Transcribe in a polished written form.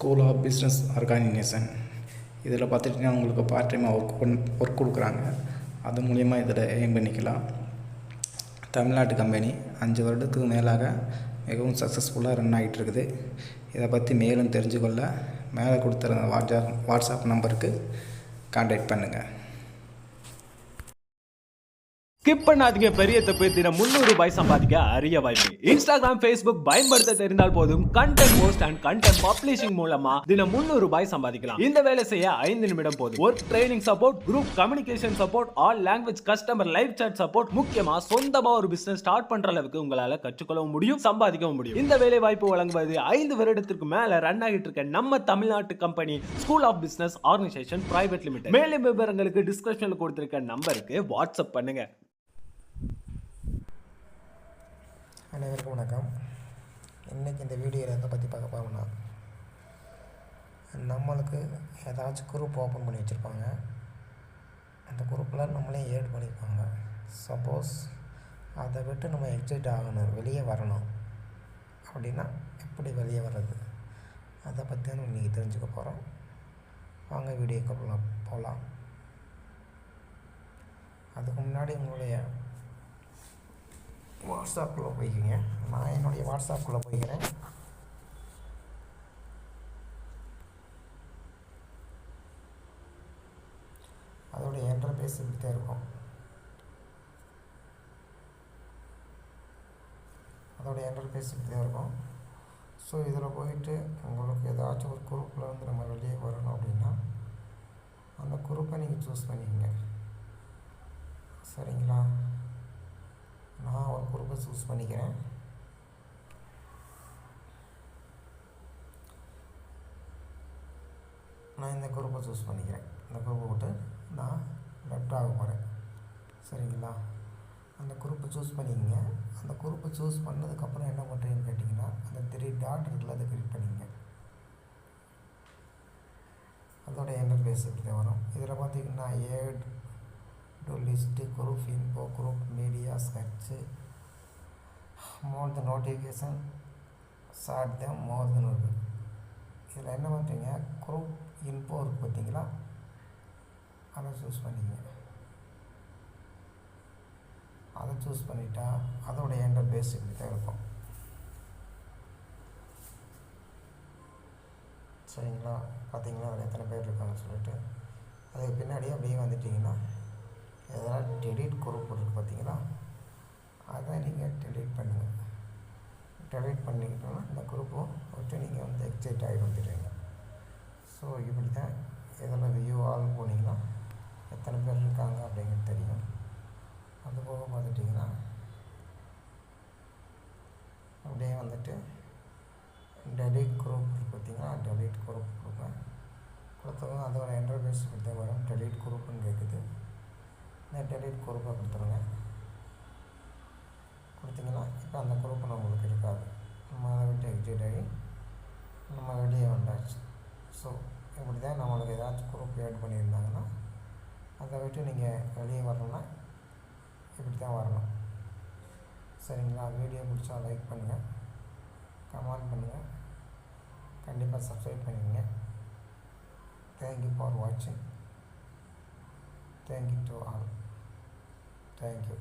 School of business organisation இதில் பார்த்துட்டிங்கன்னா உங்களுக்கு பார்ட் டைமாக ஒர்க் கொடுக்குறாங்க. அது மூலிமா இதில் எய்ம் பண்ணிக்கலாம். தமிழ்நாட்டு கம்பெனி 5 வருடத்துக்கு மேலாக மிகவும் சக்ஸஸ்ஃபுல்லாக ரன் ஆகிட்டு இருக்குது. இதை பற்றி மேலும் தெரிஞ்சுக்கொள்ள மேலே கொடுத்துருந்த வாட்ஸ்அப் நம்பருக்கு கான்டாக்ட் பண்ணுங்கள். ஸ்கிப் பண்ணாதீங்க, பெரிய தப்பு. தினம் 300 ரூபாய் சம்பாதிக்க அரிய வாய்ப்பு. இன்ஸ்டாகிராம், ஃபேஸ்புக் பயன்படுத்த தெரிந்தால் போதும். Content post and content publishing மூலமா தினம் 300 ரூபாய் சம்பாதிக்கலாம். இந்த வேலை செய்ய 5 நிமிடம் போதும். Work training support, group communication support, all language customer live chat support, முக்கியமா சொந்தமா ஒரு பிசினஸ் ஸ்டார்ட் பண்ற அளவுக்கு உங்களால கற்றுக்கொள்ளவும் முடியும், சம்பாதிக்கவும் முடியும். இந்த வேலை வாய்ப்பு வழங்குவது 5 வருடத்திற்கு மேல ரன் ஆகிட்டு இருக்க நம்ம தமிழ்நாட்டு company school of business organisation private limited. மேலும் விவரங்களுக்கு டிஸ்கிரிப்ஷன்ல கொடுத்திருக்க நம்பருக்கு வாட்ஸ்அப் பண்ணுங்க. அனைவருக்கும் வணக்கம். இன்றைக்கி இந்த வீடியோவில் எதை பற்றி பார்க்க போகிறோம்னா, நம்மளுக்கு ஏதாச்சும் குரூப் ஓப்பன் பண்ணி வச்சுருப்பாங்க. அந்த குரூப்பில் நம்மளே ஏட் பண்ணியிருப்பாங்க. சப்போஸ் அதை விட்டு நம்ம எக்ஸிட் ஆகணும், வெளியே வரணும் அப்படின்னா எப்படி வெளியே வர்றது, அதை பற்றி தான் இன்றைக்கி தெரிஞ்சுக்க போகிறோம். வாங்க வீடியோக்குள்ள போகலாம். அதுக்கு முன்னாடி உங்களுடைய வாட்ஸ்அப்பில் போய்க்குங்க. நான் என்னுடைய வாட்ஸ்அப்பில் போய்க்கிறேன். அதோடைய இன்டர்ஃபேஸ் இப்படித்தான் இருக்கும். ஸோ இதில் போயிட்டு உங்களுக்கு ஏதாச்சும் ஒரு குரூப்பில் வந்து நம்ம வெளியே வரணும் அப்படின்னா அந்த குரூப்பை நீங்கள் சூஸ் பண்ணிக்கங்க. சரிங்களா? நான் ஒரு குரூப்பை சூஸ் பண்ணிக்கிறேன். இந்த குரூப்பை விட்டு நான் லெஃப்ட் ஆக போகிறேன். சரிங்களா? அந்த குரூப்பை சூஸ் பண்ணிக்கங்க. அந்த குரூப்பை சூஸ் பண்ணதுக்கப்புறம் என்ன பண்ணுறீங்கன்னு கேட்டிங்கன்னா, அந்த 3 டாட் இருக்குல்ல, அதை கிளிக் பண்ணிங்க. அதோட இன்டர்ஃபேஸ் இப்படி தான் வரும். இதில் பார்த்திங்கன்னா add to list, group info, group media, search, more the notification, short the more then இருக்குது. இதில் என்ன பண்ணுறீங்க, குரூப் இன்ஃபோ இருக்குது பார்த்தீங்களா, அதை சூஸ் பண்ணிங்க. அதை சூஸ் பண்ணிட்டா அதோடைய இன்டர்ஃபேஸ் இப்படி தான் இருக்கும். சரிங்களா? பார்த்தீங்களா அதில் எத்தனை பேர் இருக்காங்கன்னு சொல்லிட்டு. அதுக்கு பின்னாடி அப்படியே வந்துட்டிங்கன்னா எதனால் டெலிட் குரூப் இருக்குது பார்த்தீங்களா, அதை நீங்கள் டெலிட் பண்ணுங்கள். டெலிட் பண்ணிக்கிட்டோன்னா இந்த குரூப்பும் விட்டு நீங்கள் வந்து எக்ஸிட் ஆகி வந்துடுவீங்க. ஸோ இப்படி தான் இதில் வியூ ஆல் போனீங்கன்னா எத்தனை பேர் இருக்காங்க அப்படிங்கிறது தெரியும். அதுபோக பார்த்துட்டிங்கன்னா அப்படியே வந்துட்டு டெலிட் குரூப் பார்த்தீங்கன்னா டெலிட் குரூப் கொடுத்தவங்க அதோட இன்டர்ஃபேஸ் கொடுத்த வரும். டெலிட் குரூப்புன்னு கேட்குது. இந்த டெலிட் குரூப்பை கொடுத்துருங்க. கொடுத்தீங்கன்னா இப்போ அந்த குரூப்பு நம்மளுக்கு இருக்காது. நம்ம அதை விட்டு எக்ஸிட் ஆகி நம்ம வெளியே வந்தாச்சு. ஸோ இப்படி தான் நம்மளுக்கு ஏதாச்சும் குரூப் ஆட் பண்ணியிருந்தாங்கன்னா அதை விட்டு நீங்கள் வெளியே வரணும்னா இப்படி தான் வரணும். சரிங்களா? வீடியோ பிடிச்சா லைக் பண்ணுங்கள், கமெண்ட் பண்ணுங்கள், கண்டிப்பாக சப்ஸ்கிரைப் பண்ணிக்கங்க. தேங்க்யூ ஃபார் வாட்சிங். Thank you to all. Thank you.